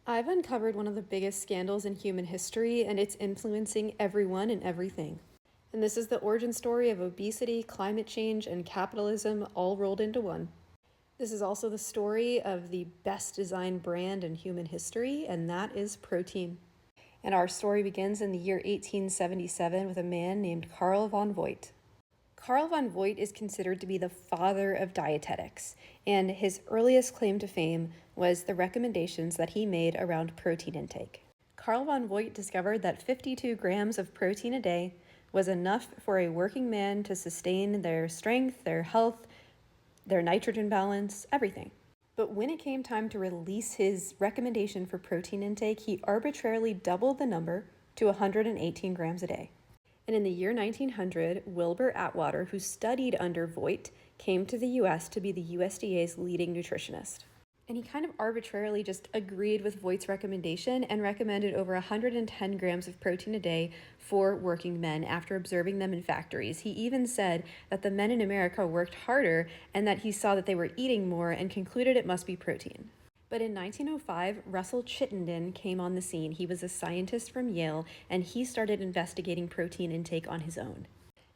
I've uncovered one of the biggest scandals in human history, and it's influencing everyone and everything. And this is the origin story of obesity, climate change, and capitalism all rolled into one. This is also the story of the best designed brand in human history, and that is protein. And our story begins in the year 1877 with a man named Carl von Voigt. Carl von Voigt is considered to be the father of dietetics, and his earliest claim to fame was the recommendations that he made around protein intake. Carl von Voigt discovered that 52 grams of protein a day was enough for a working man to sustain their strength, their health, their nitrogen balance, everything. But when it came time to release his recommendation for protein intake, he arbitrarily doubled the number to 118 grams a day. And in the year 1900, Wilbur Atwater, who studied under Voigt, came to the US to be the USDA's leading nutritionist. And he kind of arbitrarily just agreed with Voigt's recommendation and recommended over 110 grams of protein a day for working men after observing them in factories. He even said that the men in America worked harder and that he saw that they were eating more and concluded it must be protein. But in 1905, Russell Chittenden came on the scene. He was a scientist from Yale, and he started investigating protein intake on his own.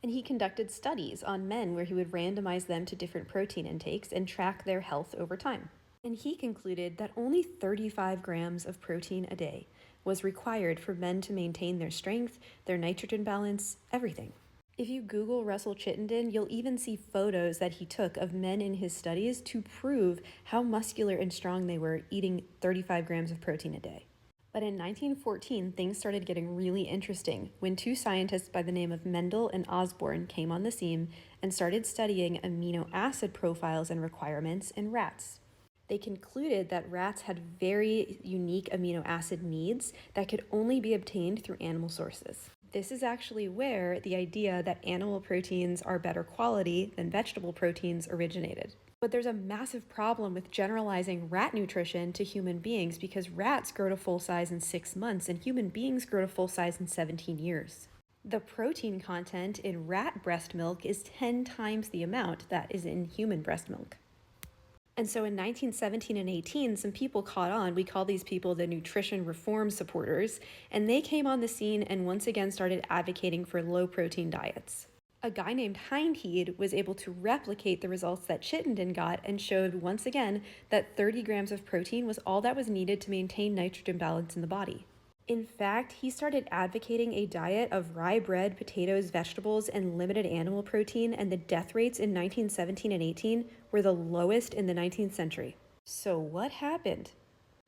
And he conducted studies on men where he would randomize them to different protein intakes and track their health over time. And he concluded that only 35 grams of protein a day was required for men to maintain their strength, their nitrogen balance, everything. If you Google Russell Chittenden, you'll even see photos that he took of men in his studies to prove how muscular and strong they were eating 35 grams of protein a day. But in 1914, things started getting really interesting when two scientists by the name of Mendel and Osborne came on the scene and started studying amino acid profiles and requirements in rats. They concluded that rats had very unique amino acid needs that could only be obtained through animal sources. This is actually where the idea that animal proteins are better quality than vegetable proteins originated. But there's a massive problem with generalizing rat nutrition to human beings because rats grow to full size in 6 months and human beings grow to full size in 17 years. The protein content in rat breast milk is 10 times the amount that is in human breast milk. And so in 1917 and 18, some people caught on. We call these people the nutrition reform supporters, and they came on the scene and once again started advocating for low-protein diets. A guy named Hindhead was able to replicate the results that Chittenden got and showed once again that 30 grams of protein was all that was needed to maintain nitrogen balance in the body. In fact, he started advocating a diet of rye bread, potatoes, vegetables, and limited animal protein, and the death rates in 1917 and 18 were the lowest in the 19th century. So what happened?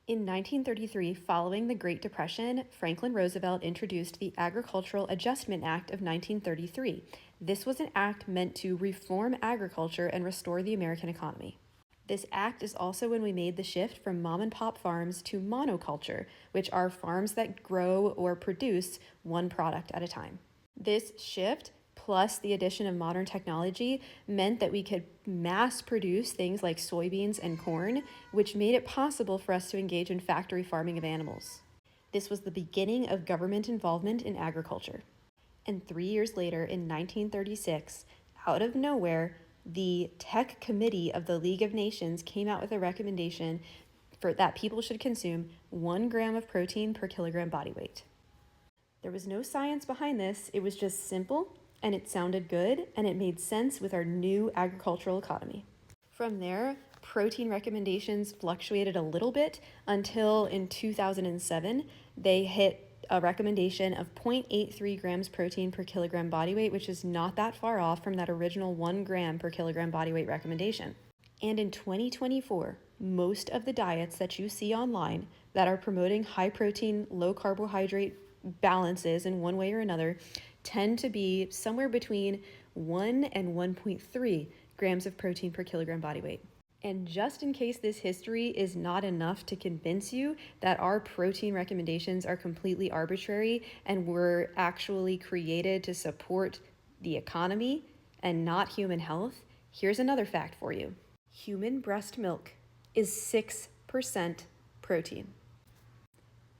In 1933, following the Great Depression, Franklin Roosevelt introduced the Agricultural Adjustment Act of 1933. This was an act meant to reform agriculture and restore the American economy. This act is also when we made the shift from mom and pop farms to monoculture, which are farms that grow or produce one product at a time. This shift, plus the addition of modern technology, meant that we could mass produce things like soybeans and corn, which made it possible for us to engage in factory farming of animals. This was the beginning of government involvement in agriculture. And 3 years later, in 1936, out of nowhere, the Tech Committee of the League of Nations came out with a recommendation for that people should consume 1 gram of protein per kilogram body weight. There was no science behind this. It was just simple, and it sounded good, and it made sense with our new agricultural economy. From there, protein recommendations fluctuated a little bit until in 2007, they hit a recommendation of 0.83 grams protein per kilogram body weight, which is not that far off from that original 1 gram per kilogram body weight recommendation. And in 2024, most of the diets that you see online that are promoting high protein, low carbohydrate balances in one way or another tend to be somewhere between 1 and 1.3 grams of protein per kilogram body weight. And just in case this history is not enough to convince you that our protein recommendations are completely arbitrary and were actually created to support the economy and not human health, here's another fact for you. Human breast milk is 6% protein.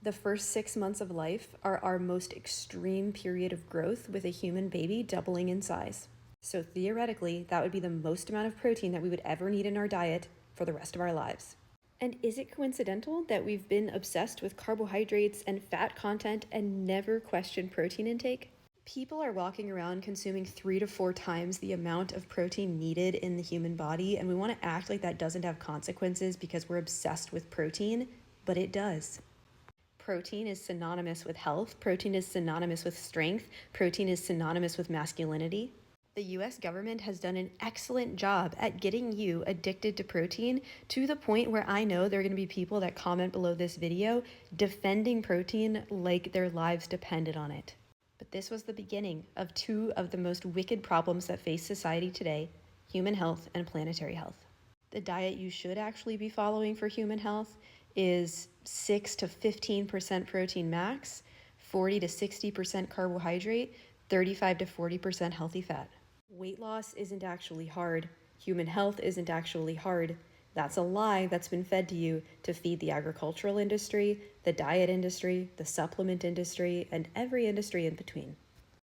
The first 6 months of life are our most extreme period of growth, with a human baby doubling in size. So theoretically, that would be the most amount of protein that we would ever need in our diet for the rest of our lives. And is it coincidental that we've been obsessed with carbohydrates and fat content and never questioned protein intake? People are walking around consuming 3 to 4 times the amount of protein needed in the human body, and we want to act like that doesn't have consequences because we're obsessed with protein, but it does. Protein is synonymous with health, protein is synonymous with strength, protein is synonymous with masculinity. The US government has done an excellent job at getting you addicted to protein to the point where I know there are going to be people that comment below this video defending protein like their lives depended on it. But this was the beginning of two of the most wicked problems that face society today: human health and planetary health. The diet you should actually be following for human health is 6 to 15% protein max, 40 to 60% carbohydrate, 35 to 40% healthy fat. Weight loss isn't actually hard. Human health isn't actually hard. That's a lie that's been fed to you to feed the agricultural industry, the diet industry, the supplement industry, and every industry in between.